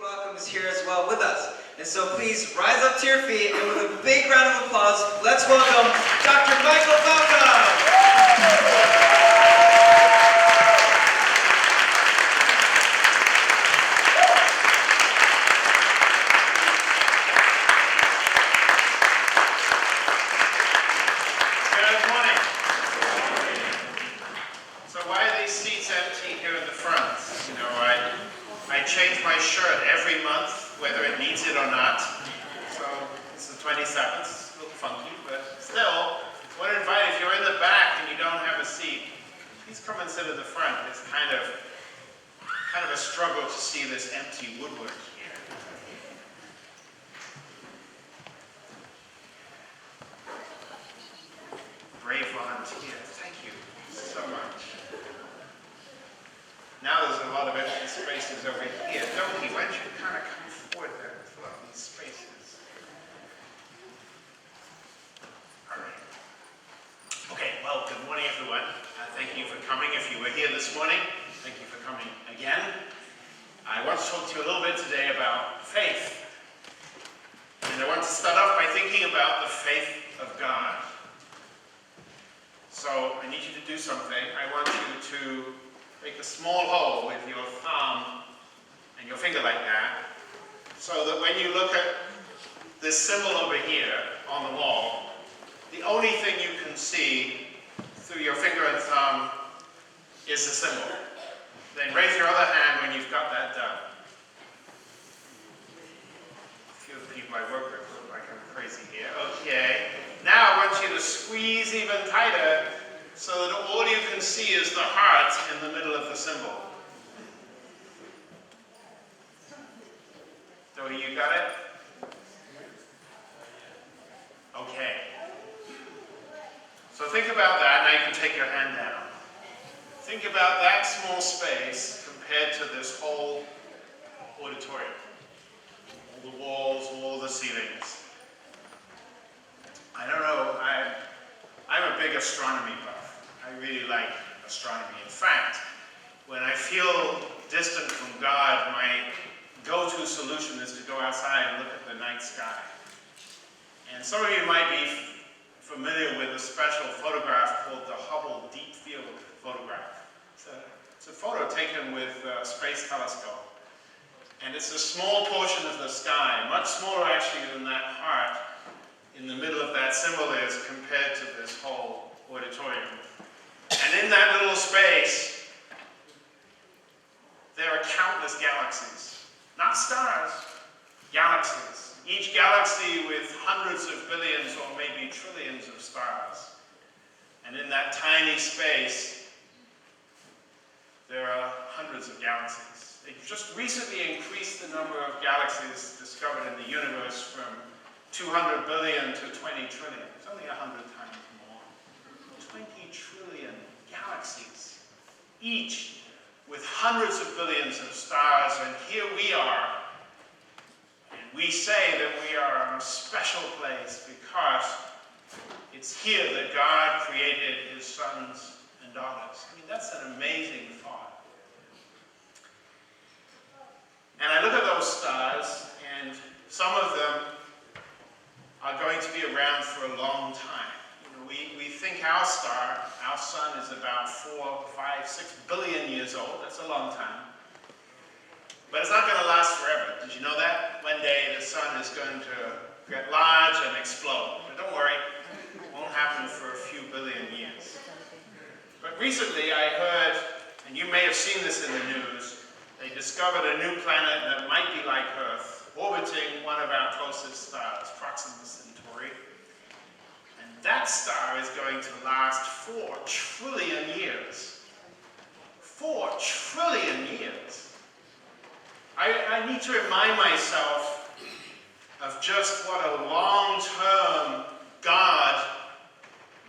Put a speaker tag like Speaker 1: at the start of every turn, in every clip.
Speaker 1: welcome is here as well with us. And so please rise up to your feet, and with a big round of applause, let's welcome Dr. Michael Falco.
Speaker 2: I change my shirt every month, whether it needs it or not. So it's the 27th. It's a little funky, but still, I want to invite, if you're in the back and you don't have a seat, please come and sit at the front. It's kind of a struggle to see this empty woodwork here. Brave volunteers, thank you so much. Now there's a lot of empty spaces over here. Doki, why don't you kind of come forward there and fill out these spaces? All right. Okay, well, good morning, everyone. Thank you for coming. If you were here this morning, thank you for coming again. I want to talk to you a little bit today about faith. And I want to start off by thinking about the faith of God. So I need you to do something. I want you to make a small hole with your thumb and your finger like that, so that when you look at this symbol over here on the wall, the only thing you can see through your finger and thumb is the symbol. Then raise your other hand when you've got that done. A few of the people I work with look like I'm crazy here. Okay. Now I want you to squeeze even tighter, so that all you can see is the heart in the middle of the symbol. So you got it? Okay. So think about that. Now you can take your hand down. Think about that small space compared to this whole auditorium. All the walls, all the ceilings. I don't know, I'm a big astronomy buff. I really like astronomy. In fact, when I feel distant from God, my go-to solution is to go outside and look at the night sky. And some of you might be familiar with a special photograph called the Hubble Deep Field photograph. It's a photo taken with a space telescope. And it's a small portion of the sky, much smaller actually than that heart in the middle of that symbol is compared to this whole auditorium. And in that little space, there are countless galaxies. Not stars, galaxies. Each galaxy with hundreds of billions or maybe trillions of stars. And in that tiny space, there are hundreds of galaxies. They just recently increased the number of galaxies discovered in the universe from 200 billion to 20 trillion. It's only 100 times more. 20 trillion galaxies, each with hundreds of billions of stars, and here we are. And we say that we are in a special place because it's here that God created his sons and daughters. I mean, that's an amazing thought. And I look at those stars, and some of them are going to be around for a long time. You know, we think our star, our sun, is about 4, 5, 6 billion years old. That's a long time. But it's not going to last forever. Did you know that? One day the sun is going to get large and explode. But don't worry, it won't happen for a few billion years. But recently I heard, and you may have seen this in the news, they discovered a new planet that might be like Earth, orbiting one of our closest stars, Proxima Centauri. And that star is going to last 4 trillion years. 4 trillion years. I need to remind myself of just what a long-term God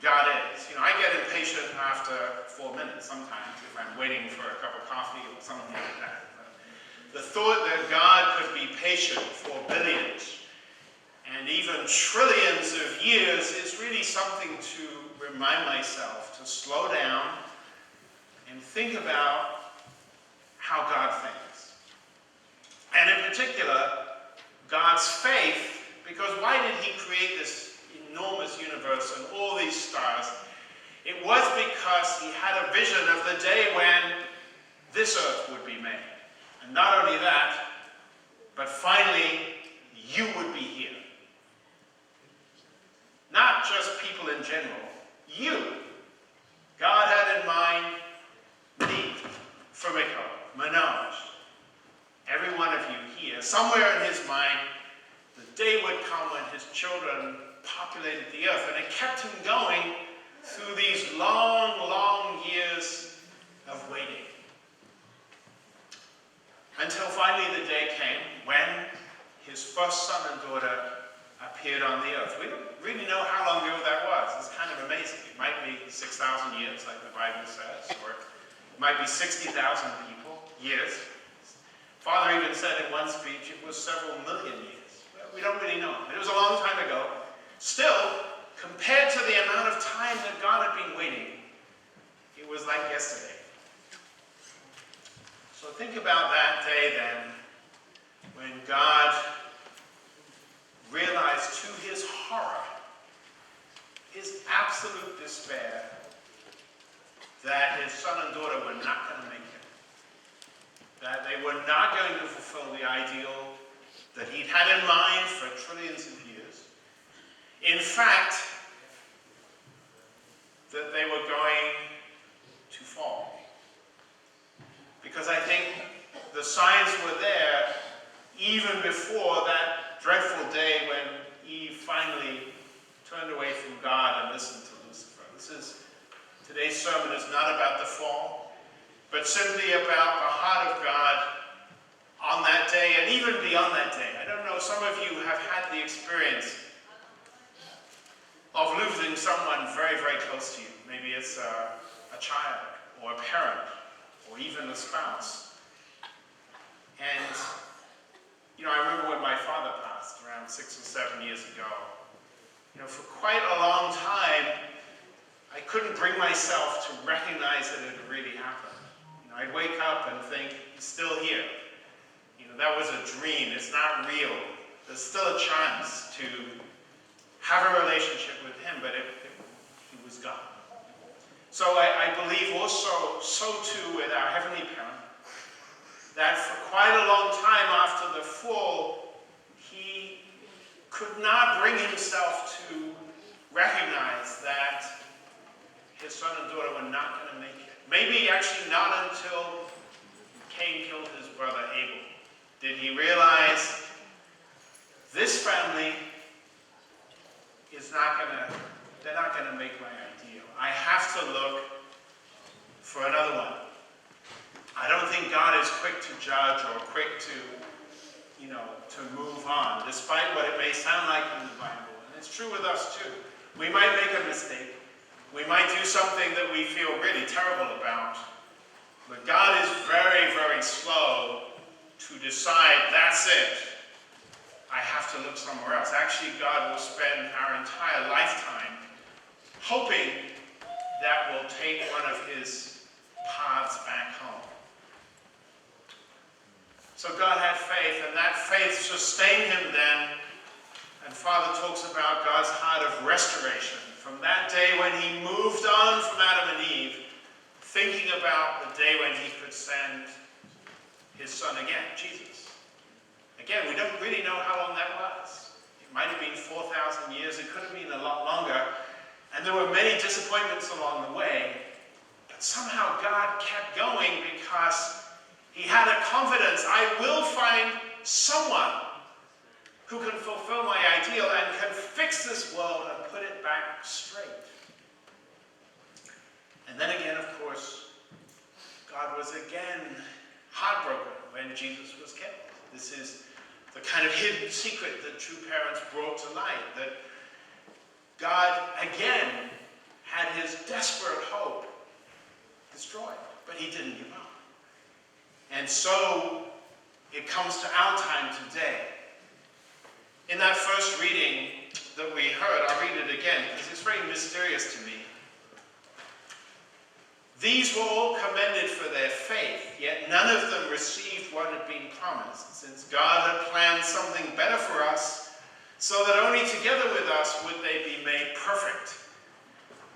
Speaker 2: is. You know, I get impatient after 4 minutes sometimes if I'm waiting for a cup of coffee or something like that. The thought that God could be patient for billions and even trillions of years is really something to remind myself to slow down and think about how God thinks. And in particular, God's faith, because why did he create this enormous universe and all these stars? It was because he had a vision of the day when this earth would be made. And not only that, but finally, you would be here. Not just people in general. You. God had in mind me, Fumiko, Manoj, every one of you here. Somewhere in his mind, the day would come when his children populated the earth. And it kept him going through these long, long years of waiting. Until finally the day came when his first son and daughter appeared on the earth. We don't really know how long ago that was. It's kind of amazing. It might be 6,000 years, like the Bible says, or it might be 60,000 years. Father even said in one speech it was several million years. Well, we don't really know. It was a long time ago. Still, compared to the amount of time that God had been waiting, it was like yesterday. So think about that day then, when God realized to his horror, his absolute despair, that his son and daughter were not going to make it. That they were not going to fulfill the ideal that he'd had in mind for trillions of years. In fact, that they were going to fall. Because I think the signs were there even before that dreadful day when Eve finally turned away from God and listened to Lucifer. Today's sermon is not about the fall, but simply about the heart of God on that day and even beyond that day. I don't know, some of you have had the experience of losing someone very, very close to you. Maybe it's a child or a parent or even a spouse. And, I remember when my father passed around 6 or 7 years ago. For quite a long time, I couldn't bring myself to recognize that it had really happened. I'd wake up and think, he's still here. That was a dream. It's not real. There's still a chance to have a relationship with him, but he was gone. So I believe also, so too with our Heavenly Parent, that for quite a long time after the fall, he could not bring himself to recognize that his son and daughter were not going to make it. Maybe actually not until Cain killed his brother Abel did he realize this family is they're not going to make my ideal. I have to look for another one. I don't think God is quick to judge or quick to move on, despite what it may sound like in the Bible. And it's true with us too. We might make a mistake. We might do something that we feel really terrible about. But God is very, very slow to decide, that's it. I have to look somewhere else. Actually, God will spend our entire lifetime hoping that we'll take one of his paths back home. So God had faith, and that faith sustained him then. And Father talks about God's heart of restoration. From that day when he moved on from Adam and Eve, thinking about the day when he could send his son again, Jesus. Again, we don't really know how long that was. It might have been 4,000 years. It could have been a lot longer. And there were many disappointments along the way. But somehow God kept going because he had a confidence. I will find someone who can fulfill my ideal and can fix this world and put it back straight. And then again, of course, God was again heartbroken when Jesus was killed. This is the kind of hidden secret that true parents brought to light, that God again had his desperate hope destroyed, but he didn't give up. And so it comes to our time today. In that first reading that we heard, I'll read it again because it's very mysterious to me. These were all commended for their faith, yet none of them received what had been promised, since God had planned something better for us, so that only together with us would they be made perfect.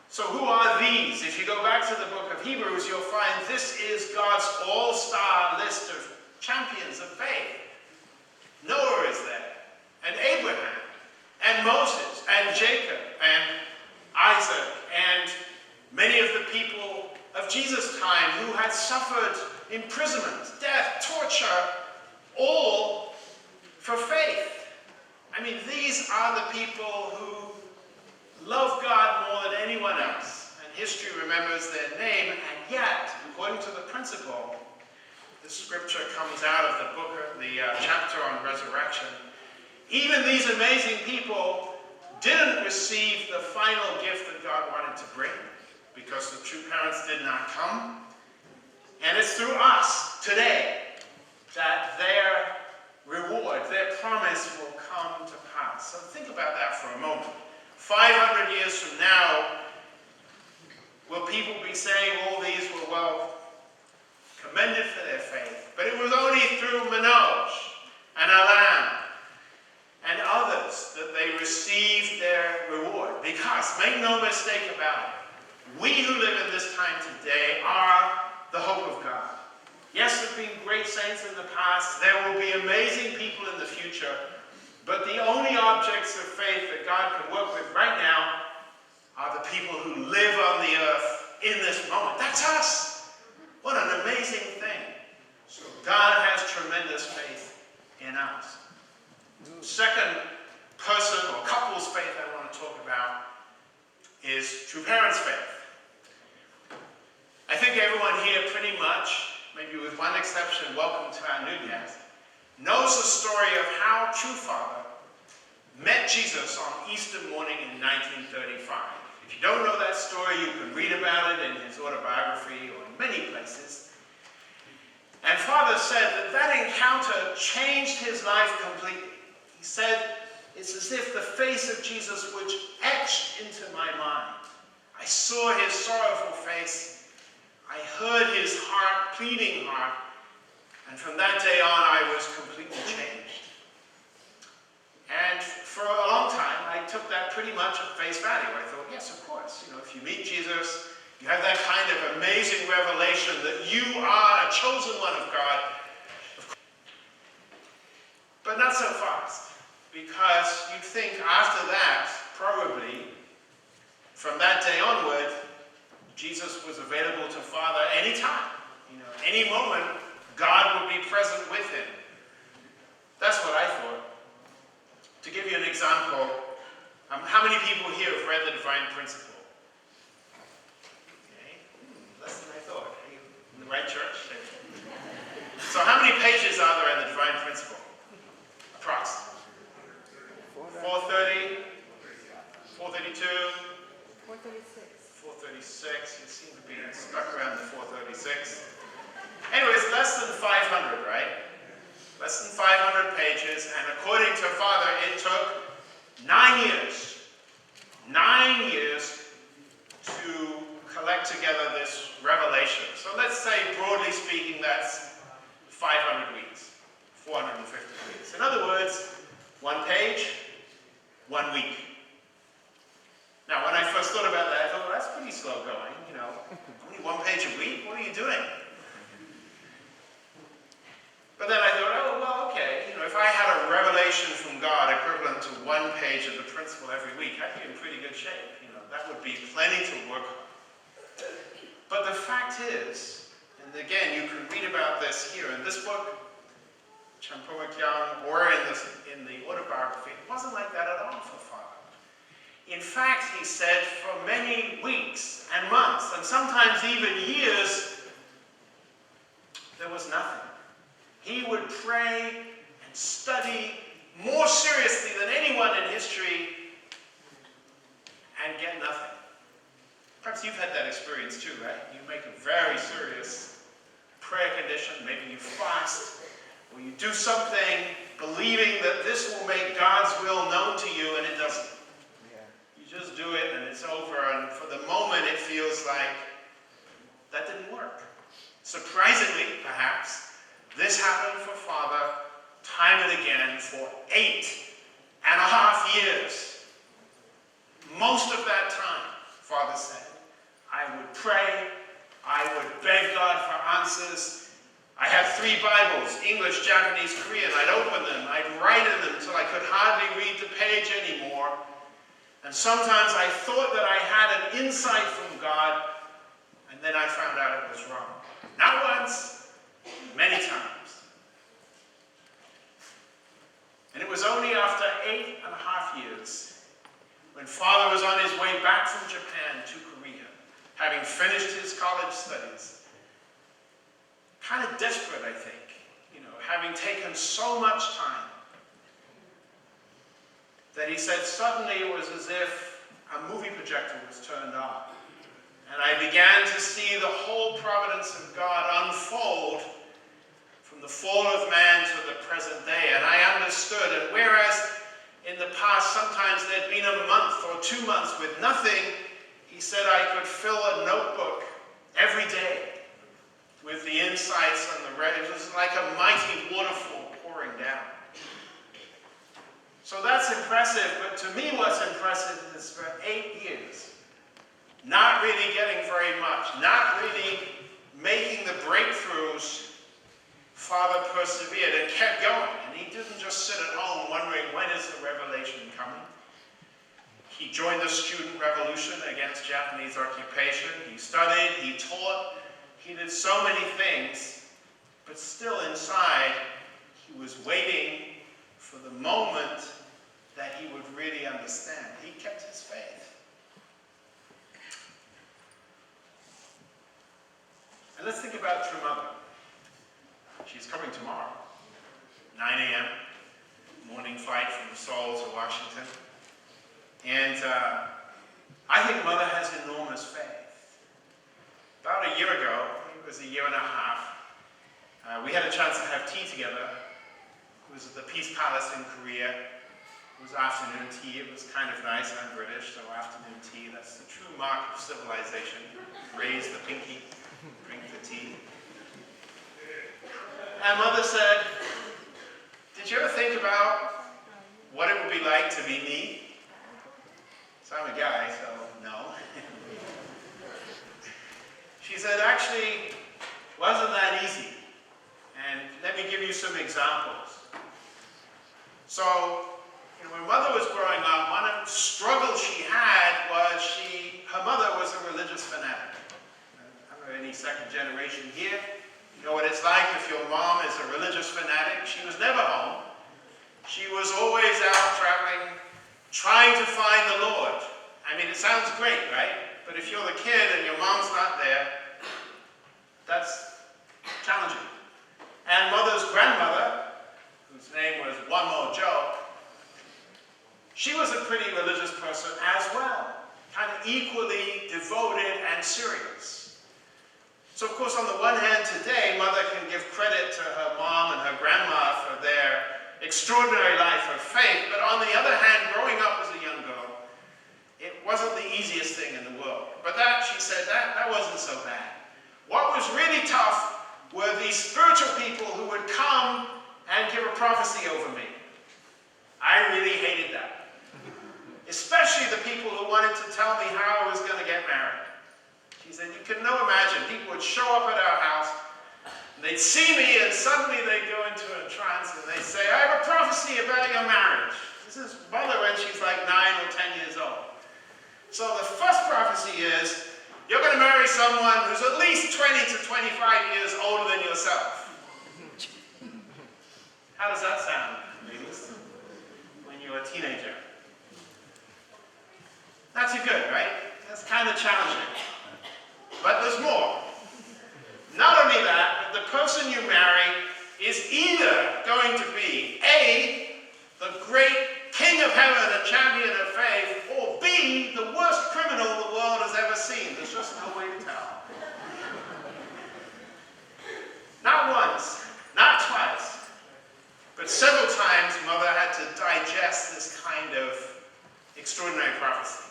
Speaker 2: So who are these? If you go back to the book of Hebrews, you'll find this is God's all-star list of champions of faith. Noah is there, and Abraham, and Moses, and Jacob, and Isaac, and many of the people of Jesus' time who had suffered imprisonment, death, torture, all for faith. I mean, these are the people who love God more than anyone else, and history remembers their name, and yet, according to the principle, the scripture comes out of the book, the chapter on resurrection. Even these amazing people didn't receive the final gift that God wanted to bring, because the true parents did not come. And it's through us today that their reward, their promise will come to pass. So think about that for a moment. 500 years from now, will people be saying all these were, well, commended for their faith, but it was only through Manoj and Alan and others that they received their reward? Because, make no mistake about it, we who live in this time today are the hope of God. Yes, there have been great saints in the past. There will be amazing people in the future. But the only objects of faith that God can work with right now are the people who live on the earth in this moment. That's us. What an amazing thing. So God has tremendous faith in us. Second person or couple's faith I want to talk about is true parents' faith. I think everyone here pretty much, maybe with one exception, welcome to our new guest, knows the story of how True Father met Jesus on Easter morning in 1935. If you don't know that story, you can read about it in his autobiography or in many places. And Father said that that encounter changed his life completely. He said, it's as if the face of Jesus was etched into my mind. I saw his sorrowful face. I heard his heart, pleading heart. And from that day on, I was completely changed. And for a long time, I took that pretty much at face value. I thought, yes, of course. You know, if you meet Jesus, you have that kind of amazing revelation that you are a chosen one of God. But not so fast. Because you'd think after that, probably, from that day onward, Jesus was available to Father anytime. You know, any moment, God would be present with him. That's what I thought. To give you an example, how many people here have read the Divine Principle? Okay, less than I thought. Are you in the right church? So how many pages are there in the Divine Principle? Approximately. 430? 432?
Speaker 3: 436.
Speaker 2: 436. You seem to be stuck around the 436. Anyways, less than 500, right? Less than 500 pages, and according to Father, it took 9 years. 9 years to collect together this revelation. So let's say, broadly speaking, that's 500 weeks, 450 weeks. In other words, 1 page, 1 week. Now, when I first thought about that, I thought, well, that's pretty slow going, you know. Only 1 page a week? What are you doing? But then I thought, oh, well, okay, you know, if I had a revelation from God equivalent to 1 page of the principle every week, I'd be in pretty good shape. You know, that would be plenty to work on. But the fact is, and again, you can read about this here in this book, Champomakyang, or in the autobiography, it wasn't like that at all for Father. In fact, he said, for many weeks and months, and sometimes even years, there was nothing. He would pray and study more seriously than anyone in history and get nothing. Perhaps you've had that experience too, right? You make a very serious prayer condition, maybe you fast, or you do something believing that this will make God's will known to you, and it doesn't. You just do it and it's over, and for the moment it feels like that didn't work. Surprisingly, perhaps, this happened for Father time and again for 8.5 years. Most of that time, Father said, I would pray, I would beg God for answers. I had 3 Bibles, English, Japanese, Korean. I'd open them, I'd write in them until I could hardly read the page anymore. And sometimes I thought that I had an insight from God, and then I found out it was wrong. Not once, many times. And it was only after 8.5 years, when Father was on his way back from Japan to Korea, having finished his college studies, kind of desperate, I think, having taken so much time, that he said suddenly it was as if a movie projector was turned on. And I began to see the whole providence of God unfold from the fall of man to the present day. And I understood. And whereas in the past sometimes there'd been a month or 2 months with nothing, he said I could fill a notebook every day with the insights and the it was like a mighty waterfall pouring down. So that's impressive, but to me what's impressive is for 8 years, not really getting very much, not really making the breakthroughs, Father persevered and kept going. And he didn't just sit at home wondering when is the revelation coming. He joined the student revolution against Japanese occupation. He studied, he taught, he did so many things, but still inside, he was waiting for the moment that he would really understand. He kept his faith. And let's think about True Mother. She's coming tomorrow, 9 a.m., morning flight from Seoul to Washington. And I think Mother has enormous faith. About a year ago, it was a year and a half, we had a chance to have tea together. It was at the Peace Palace in Korea. It was afternoon tea. It was kind of nice. I'm British, so afternoon tea, that's the true mark of civilization. Raise the pinky, drink the tea. And Mother said, did you ever think about what it would be like to be me? So I'm a guy, so no. She said, actually, wasn't that easy. And let me give you some examples. So, when Mother was growing up, one of the struggles she had was her mother was a religious fanatic. I don't know any second generation here. You know what it's like if your mom is a religious fanatic. She was never home. She was always out traveling, trying to find the Lord. I mean, it sounds great, right? But if you're the kid and your mom's not there, that's challenging. And Mother's grandmother, whose name was One More Joe, she was a pretty religious person as well, kind of equally devoted and serious. So, of course, on the one hand, today, Mother can give credit to her mom and her grandma for their extraordinary life of faith, but on the other hand, growing up as a young girl, it wasn't the easiest thing in the world. But that, she said, that wasn't so bad. What was really tough were these spiritual people who would come and give a prophecy over me. I really hated that. Especially the people who wanted to tell me how I was going to get married. She said, you can no imagine. People would show up at our house, and they'd see me, and suddenly they'd go into a trance, and they'd say, I have a prophecy about your marriage. This is Mother when she's like 9 or 10 years old. So the first prophecy is, you're going to marry someone who's at least 20 to 25 years older than yourself. How does that sound, ladies, when you're a teenager? Not too good, right? That's kind of challenging. But there's more. Not only that, but the person you marry is either going to be A, the great king of heaven and champion of faith, or B, the worst criminal the world has ever seen. There's just no way to tell. Not once, not twice, but several times Mother had to digest this kind of extraordinary prophecy.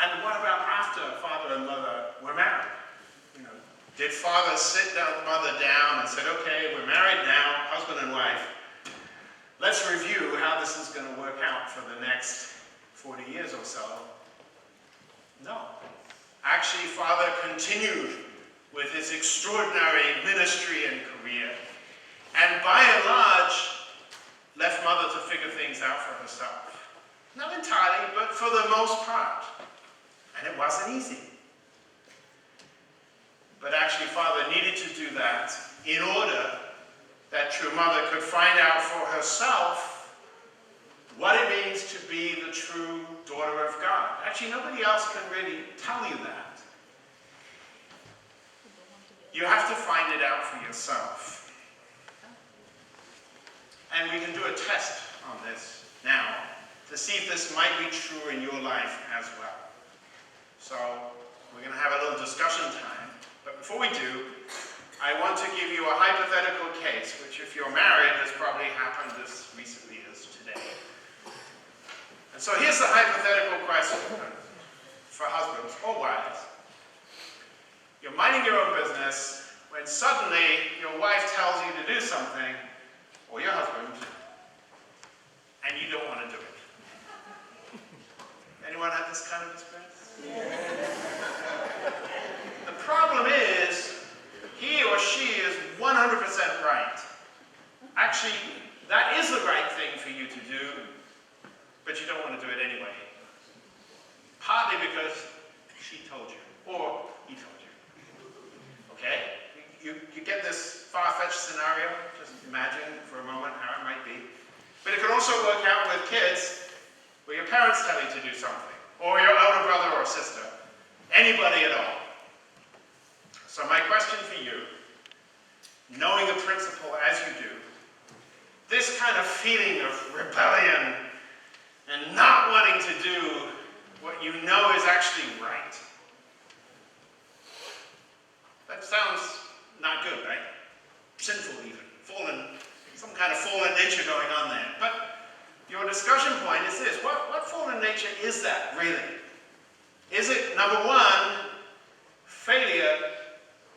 Speaker 2: And father sit down, mother down and said, okay, we're married now, husband and wife. Let's review how this is going to work out for the next 40 years or so. No. Actually, father continued with his extraordinary ministry and career, and by and large, left mother to figure things out for herself. Not entirely, but for the most part. And it wasn't easy. But actually, father needed to do that in order that true mother could find out for herself what it means to be the true daughter of God. Actually, nobody else can really tell you that. You have to find it out for yourself. And we can do a test on this now to see if this might be true in your life as well. So we're going to have a little discussion time. But before we do, I want to give you a hypothetical case, which if you're married has probably happened as recently as today. And so here's the hypothetical question for husbands or wives. You're minding your own business when suddenly your wife tells you to do something, or your husband, and you don't want to do it. Anyone had this kind of experience? The problem is, he or she is 100% right. Actually, that is the right thing for you to do, but you don't want to do it anyway. Partly because she told you, or he told you. Okay? You get this far-fetched scenario? Just imagine for a moment how it might be. But it can also work out with kids, where your parents tell you to do something, or your older brother or sister, anybody at all. So my question for you, knowing the principle as you do, this kind of feeling of rebellion and not wanting to do what you know is actually right, that sounds not good, right? Sinful even, some kind of fallen nature going on there. But your discussion point is this, what fallen nature is that, really? Is it, number one, failure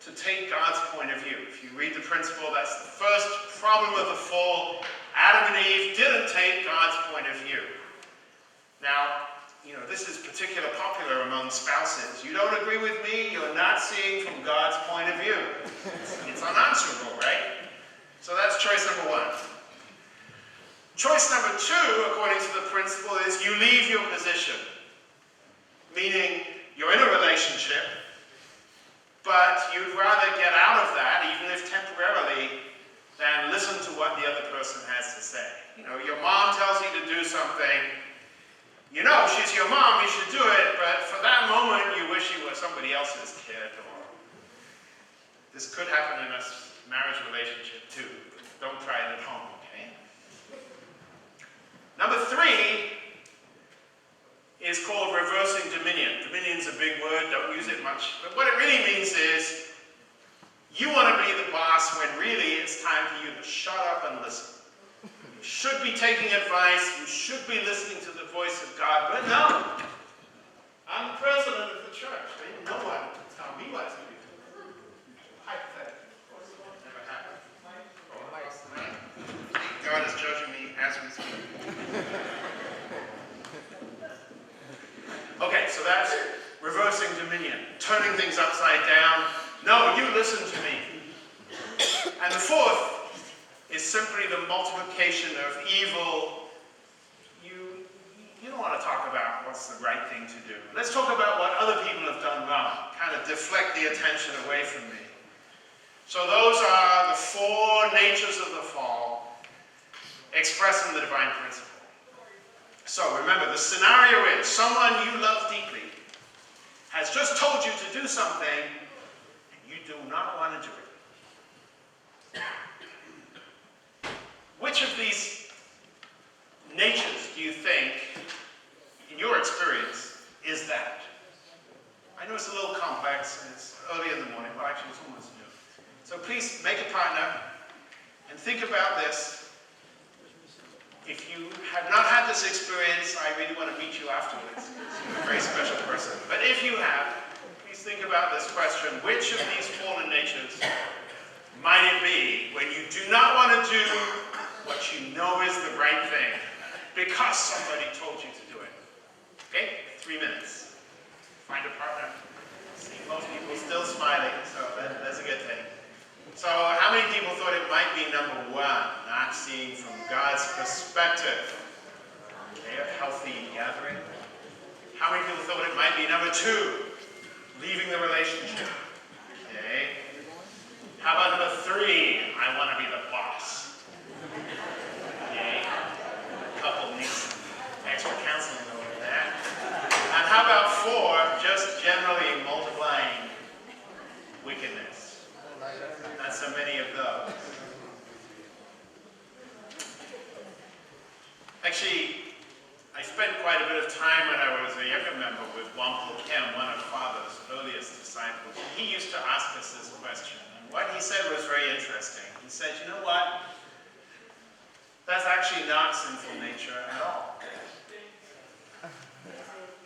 Speaker 2: to take God's point of view? If you read the principle, that's the first problem of the fall. Adam and Eve didn't take God's point of view. Now, this is particularly popular among spouses. You don't agree with me, you're not seeing from God's point of view. It's unanswerable, right? So that's choice number one. Choice number two, according to the principle, is you leave your position. Meaning, you're in a relationship, but you'd rather get out of that, even if temporarily, than listen to what the other person has to say. Your mom tells you to do something. She's your mom, you should do it, but for that moment, you wish you were somebody else's kid. Or this could happen in a marriage relationship too. Don't try it at home, okay? Number three is called reversing dominion. Dominion's a big word, don't use it much. But what it really means is, you want to be the boss when really it's time for you to shut up and listen. You should be taking advice, you should be listening to the voice of God, but no. I'm the president of the church. No one can tell me what to do. Hypothetically, of course, it never happened. God is judging me as we speak. Okay, so that's reversing dominion, turning things upside down. No, you listen to me. And the fourth is simply the multiplication of evil. You don't want to talk about what's the right thing to do. Let's talk about what other people have done wrong, kind of deflect the attention away from me. So those are the four natures of the fall expressed in the divine principle. So remember, the scenario is someone you love deeply has just told you to do something and you do not want to do it. Which of these natures do you think, in your experience, is that? I know it's a little complex and it's early in the morning. Well, actually, it's almost noon. So please make a partner and think about this. If you have not had this experience, I really want to meet you afterwards. You're a very special person. But if you have, please think think about this question: which of these fallen natures might it be when you do not want to do what you know is the right thing because somebody told you to do it? Okay, 3 minutes. Find a partner. See, most people still smiling, so that's a good thing. So how many people thought it might be number one, not seeing from God's perspective? Okay, a healthy gathering. How many people thought it might be number two, leaving the relationship? Okay. How about number three, I want to be the boss? Okay. A couple needs some extra counseling over that. And how about four, just generally multiplying wickedness? Not so many of those. Actually, I spent quite a bit of time when I was a younger member with Wampel Kim, one of Father's earliest disciples. He used to ask us this question, and what he said was very interesting. He said, you know what? That's actually not sinful nature at all.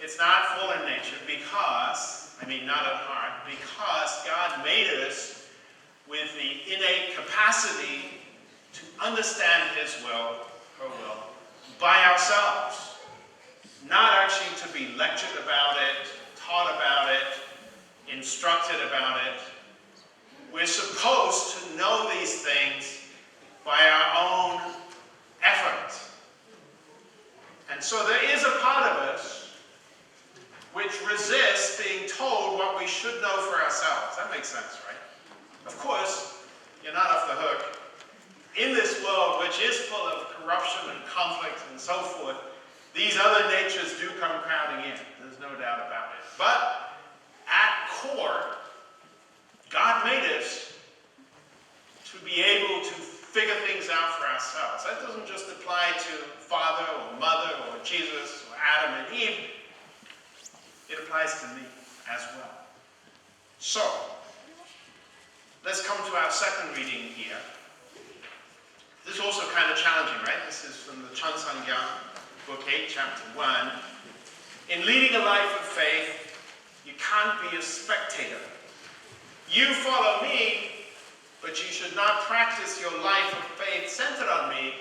Speaker 2: It's not fallen nature because, not at heart, because God made us with the innate capacity to understand His will, her will, by ourselves. Not actually to be lectured about it, taught about it, instructed about it. We're supposed to know these things by our own effort. And so there is a part of us which resists being told what we should know for ourselves. That makes sense, right? Of course, you're not off the hook. In this world, which is full of corruption and conflict and so forth, these other natures do come crowding in. There's no doubt about it. But at core, God made us to be able to figure things out for ourselves. That doesn't just apply to Father or Mother or Jesus or Adam and Eve. It applies to me as well. So, let's come to our second reading here. This is also kind of challenging, right? This is from the Chunsangyang, Book 8, Chapter 1. In leading a life of faith, you can't be a spectator. You follow me, but you should not practice your life of faith centered on me.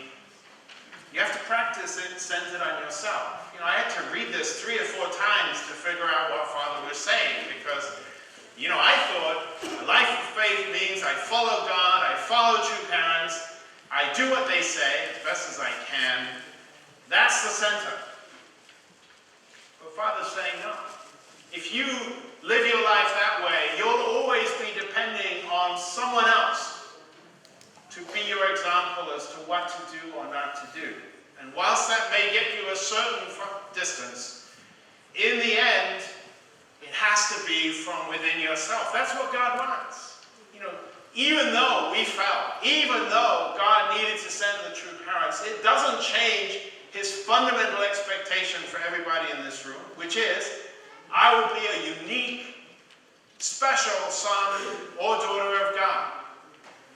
Speaker 2: You have to practice it centered on yourself. I had to read this 3 or 4 times to figure out what Father was saying, because, I thought a life of faith means I follow God, I follow true parents, I do what they say as best as I can. That's the center. But Father's saying no. If you live your life that way, you'll always be depending on someone else to be your example as to what to do or not to do. And whilst that may get you a certain distance, in the end, it has to be from within yourself. That's what God wants. Even though we fell, even though God needed to send the true parents, it doesn't change His fundamental expectation for everybody in this room, which is, I will be a unique, special son or daughter of God.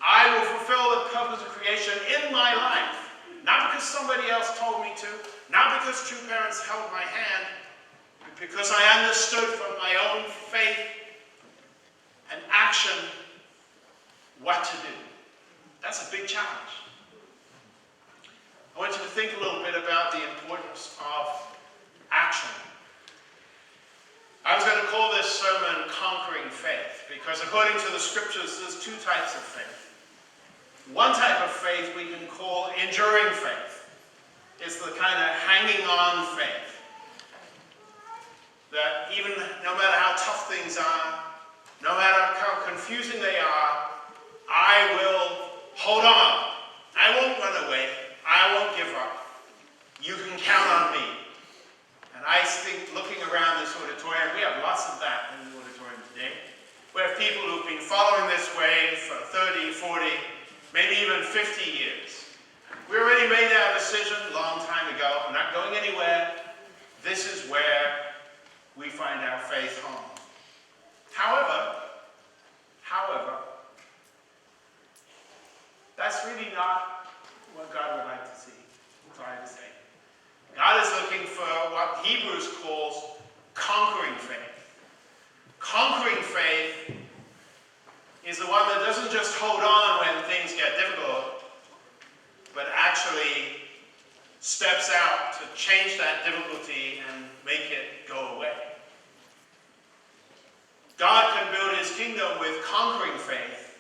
Speaker 2: I will fulfill the purpose of creation in my life. Not because somebody else told me to, not because true parents held my hand, but because I understood from my own faith and action what to do. That's a big challenge. I want you to think a little bit about the importance of action. I was going to call this sermon Conquering Faith, because according to the scriptures, there's 2 types of faith. One type of faith we can call enduring faith. It's the kind of hanging on faith. That even no matter how tough things are, no matter how confusing they are, I will hold on. I won't run away. I won't give up. You can count on me. And I think looking around this auditorium, we have lots of that in the auditorium today. We have people who've been following this way for 30, 40, maybe even 50 years. We already made our decision a long time ago. We're not going anywhere. This is where we find our faith home. However, that's really not what God would like to see. Sorry to say. God is looking for what Hebrews calls conquering faith. Conquering with conquering faith,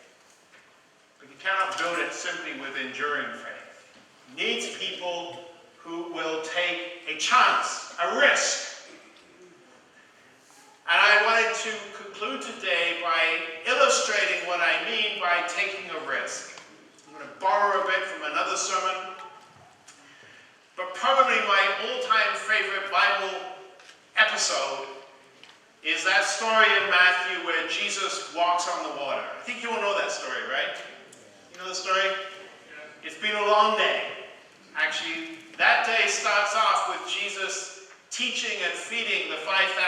Speaker 2: but you cannot build it simply with enduring faith. It needs people who will take a chance, a risk. And I wanted to conclude today by illustrating what I mean by taking a risk. I'm going to borrow a bit from another sermon, but probably my all-time favorite Bible episode is that story in Matthew where Jesus walks on the water. I think you all know that story, right? You know the story? It's been a long day. Actually, that day starts off with Jesus teaching and feeding the 5,000.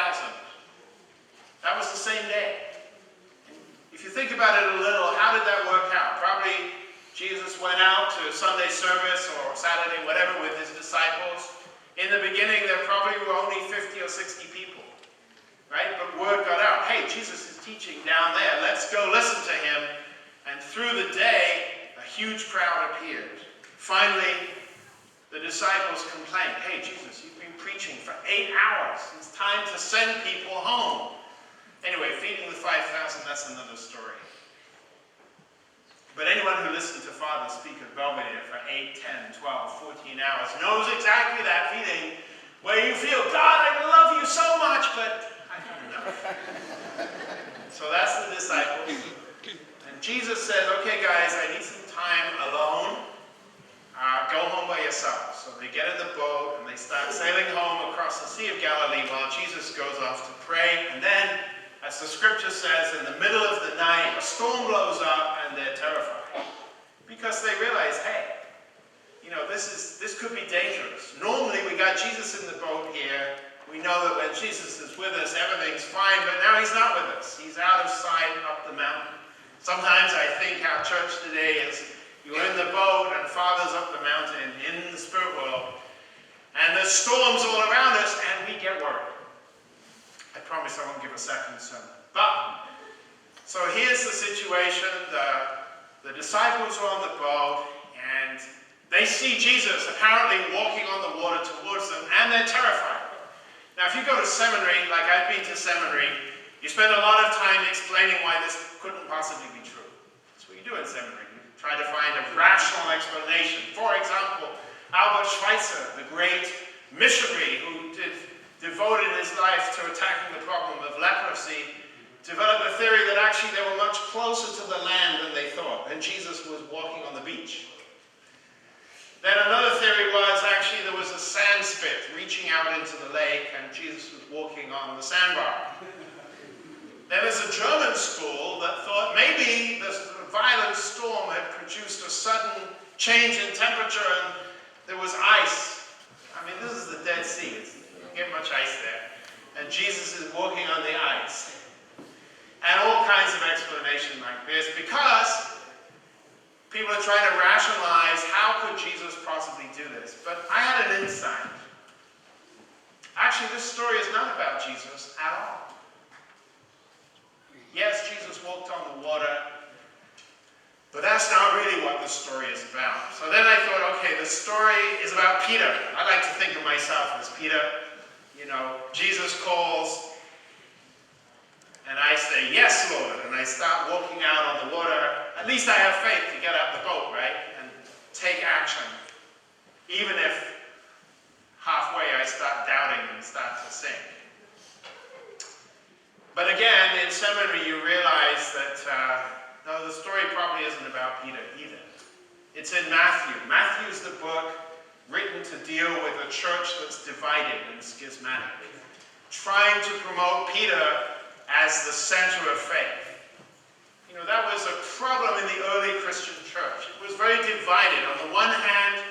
Speaker 2: That was the same day. If you think about it a little, how did that work out? Probably Jesus went out to Sunday service or Saturday, whatever, with his disciples. In the beginning, there probably were only 50 or 60 people, right? But word got out, hey, Jesus is teaching down there. Let's go listen to him. And through the day, a huge crowd appeared. Finally, the disciples complained, hey, Jesus, you've been preaching for 8 hours. It's time to send people home. Anyway, feeding the 5,000, that's another story. But anyone who listened to Father speak at Belvedere for 8, 10, 12, 14 hours knows exactly that feeling where you feel, God, I love you so much, but I don't know. So that's the disciples. And Jesus says, okay, guys, I need some time alone. Go home by yourselves. So they get in the boat and they start sailing home across the Sea of Galilee while Jesus goes off to pray. And then, as the scripture says, in the middle of the night, a storm blows up and they're terrified. Because they realize, hey, you know, this could be dangerous. Normally we got Jesus in the boat here. We know that when Jesus is with us, everything's fine, but now he's not with us. He's out of sight up the mountain. Sometimes I think our church today is, you're in the boat and Father's up the mountain in the spirit world, and there's storms all around us and we get worried. I promise I won't give a second sermon. But, so here's the situation. The disciples are on the boat, and they see Jesus apparently walking on the water towards them, and they're terrified. Now, if you go to seminary, like I've been to seminary, you spend a lot of time explaining why this couldn't possibly be true. That's what you do in seminary. You try to find a rational explanation. For example, Albert Schweitzer, the great missionary who devoted his life to attacking the problem of leprosy, developed a theory that actually they were much closer to the land than they thought, and Jesus was walking on the beach. Then another theory was actually there was a sand spit reaching out into the lake, and Jesus was walking on the sandbar. Then there's a German school that thought maybe this violent storm had produced a sudden change in temperature and there was ice. I mean, this is the Dead Sea. You don't get much ice there. And Jesus is walking on the ice. And all kinds of explanation like this, because people are trying to rationalize how could Jesus possibly do this. But I had an insight. Actually, this story is not about Jesus at all. Yes, Jesus walked on the water, but that's not really what the story is about. So then I thought, okay, the story is about Peter. I like to think of myself as Peter. You know, Jesus calls, and I say, yes, Lord, and I start walking out on the water. At least I have faith to get out the boat, right, and take action. Even if halfway I start doubting and start to sink. But again, in seminary you realize that, no, the story probably isn't about Peter either. It's in Matthew. Matthew is the book written to deal with a church that's divided and schismatic, trying to promote Peter as the center of faith. You know, that was a problem in the early Christian church. It was very divided. On the one hand,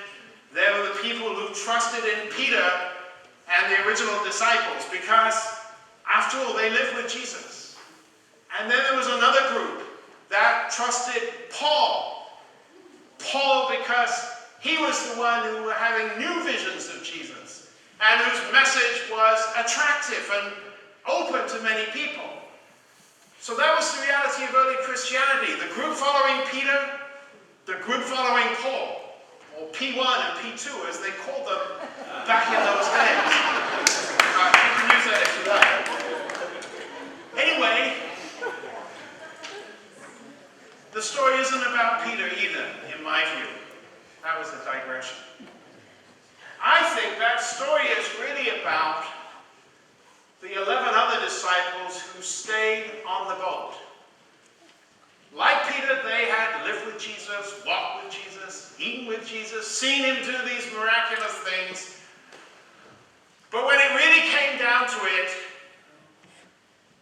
Speaker 2: there were the people who trusted in Peter and the original disciples because, after all, they lived with Jesus. And then there was another group that trusted Paul. Paul because he was the one who was having new visions of Jesus and whose message was attractive and open to many people. So that was the reality of early Christianity. The group following Peter, the group following Paul, or P1 and P2 as they called them back in those days. You can use that if you like. Anyway, who stayed on the boat. Like Peter, they had lived with Jesus, walked with Jesus, eaten with Jesus, seen him do these miraculous things. But when it really came down to it,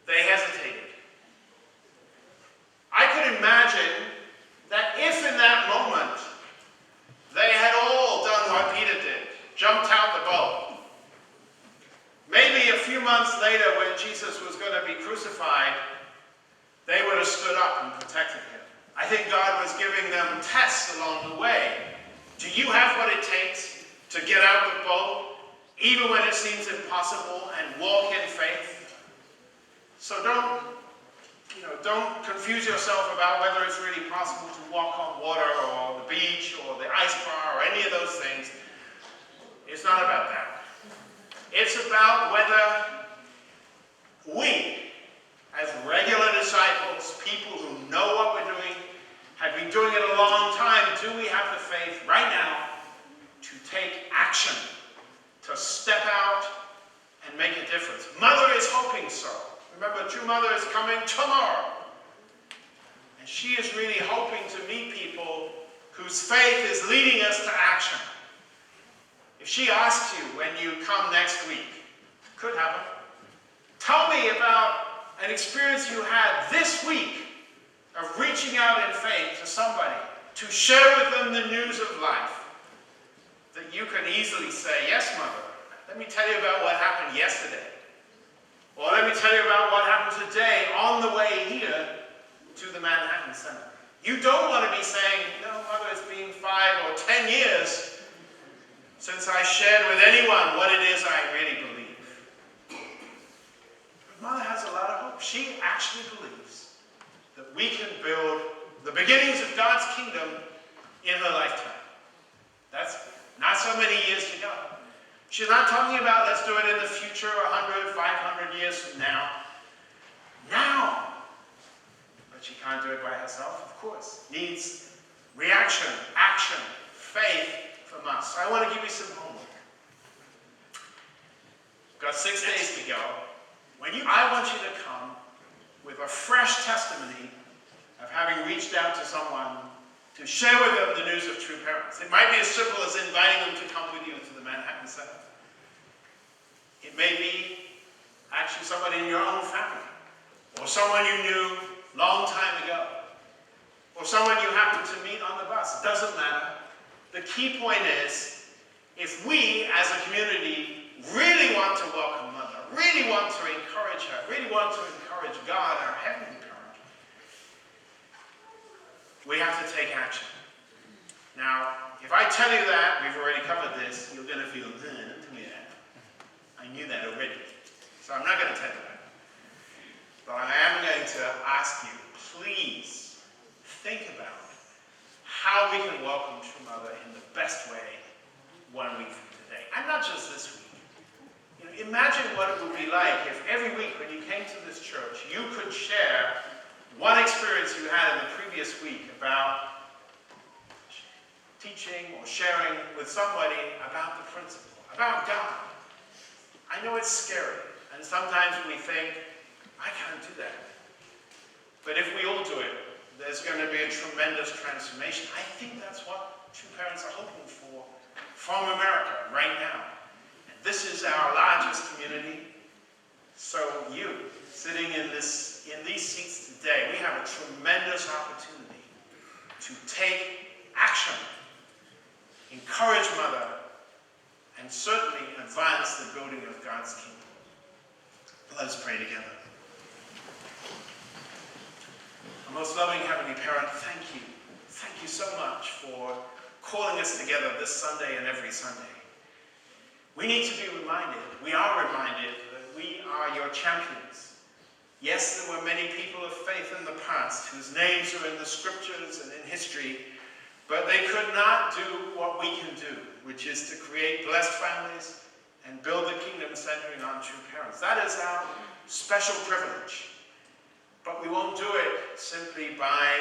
Speaker 2: they hesitated. I could imagine that if in that moment they had all done what Peter did, jumped out the boat, maybe a few months later when Jesus was going to be crucified, they would have stood up and protected him. I think God was giving them tests along the way. Do you have what it takes to get out the boat, even when it seems impossible, and walk in faith? So don't confuse yourself about whether it's really possible to walk on water or the beach or the ice bar or any of those things. It's not about that. It's about whether we, as regular disciples, people who know what we're doing, have been doing it a long time, do we have the faith right now to take action, to step out and make a difference? Mother is hoping so. Remember, True Mother is coming tomorrow. And she is really hoping to meet people whose faith is leading us to action. If she asks you when you come next week, could happen, tell me about an experience you had this week of reaching out in faith to somebody, to share with them the news of life, that you can easily say, yes, Mother, let me tell you about what happened yesterday. Or let me tell you about what happened today on the way here to the Manhattan Center. You don't want to be saying, Mother, it's been 5 or 10 years since I shared with anyone what it is I really believe. But Mother has a lot of hope. She actually believes that we can build the beginnings of God's kingdom in her lifetime. That's not so many years to go. She's not talking about let's do it in the future, 100, 500 years from now. Now. But she can't do it by herself, of course. Needs reaction, action, faith from us. So I want to give you some homework. Got 6 days to go. I want you to come with a fresh testimony of having reached out to someone to share with them the news of true parents. It might be as simple as inviting them to come with you to the Manhattan Center. It may be actually somebody in your own family, or someone you knew long time ago, or someone you happened to meet on the bus. It doesn't matter. The key point is, if we as a community really want to welcome Mother, really want to encourage her, really want to encourage God, our heavenly parent, we have to take action. Now, if I tell you that, we've already covered this, you're going to feel, don't tell me that. I knew that already. So I'm not going to tell you that. But I am going to ask you, please think about how we can welcome True Mother in the best way 1 week from today. And not just this week. Imagine what it would be like if every week when you came to this church, you could share one experience you had in the previous week about teaching or sharing with somebody about the principle, about God. I know it's scary, and sometimes we think, I can't do that. But if we all do it, there's going to be a tremendous transformation. I think that's what true parents are hoping for from America right now. And this is our largest community. So you, sitting in these seats today, we have a tremendous opportunity to take action, encourage Mother, and certainly advance the building of God's kingdom. Let us pray together. Our most loving Heavenly Parent, thank you. Thank you so much for calling us together this Sunday and every Sunday. We need to be reminded, we are reminded that we are your champions. Yes, there were many people of faith in the past whose names are in the scriptures and in history, but they could not do what we can do, which is to create blessed families and build the kingdom centering on true parents. That is our special privilege. But we won't do it simply by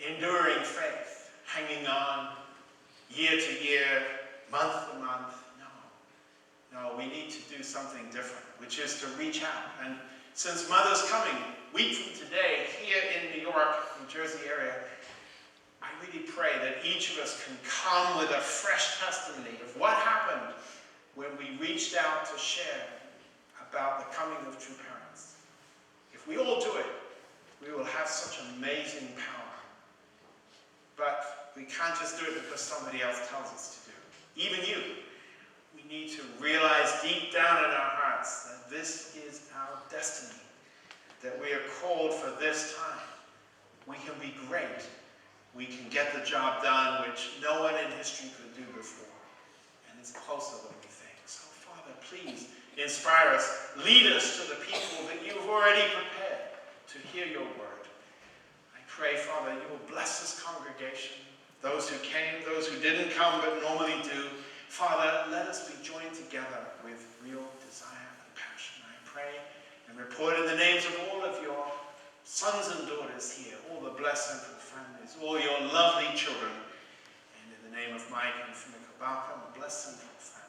Speaker 2: enduring faith, hanging on year to year, month to month. No, we need to do something different, which is to reach out. And Since Mother's Coming, week from today, here in New York, New Jersey area, I really pray that each of us can come with a fresh testimony of what happened when we reached out to share about the coming of true parents. If we all do it, we will have such amazing power. But we can't just do it because somebody else tells us to do it. Even you. We need to realize deep down in our hearts that this is our destiny, that we are called for this time. We can be great. We can get the job done, which no one in history could do before. And it's closer than we think. So, Father, please inspire us. Lead us to the people that you've already prepared to hear your word. I pray, Father, you will bless this congregation. Those who came, those who didn't come but normally do. Father, let us be joined together with real desire and passion. I pray and report in the names of all of your sons and daughters here, all the blessed families, all your lovely children. And in the name of Mike and Fumika Balcom, bless them for family.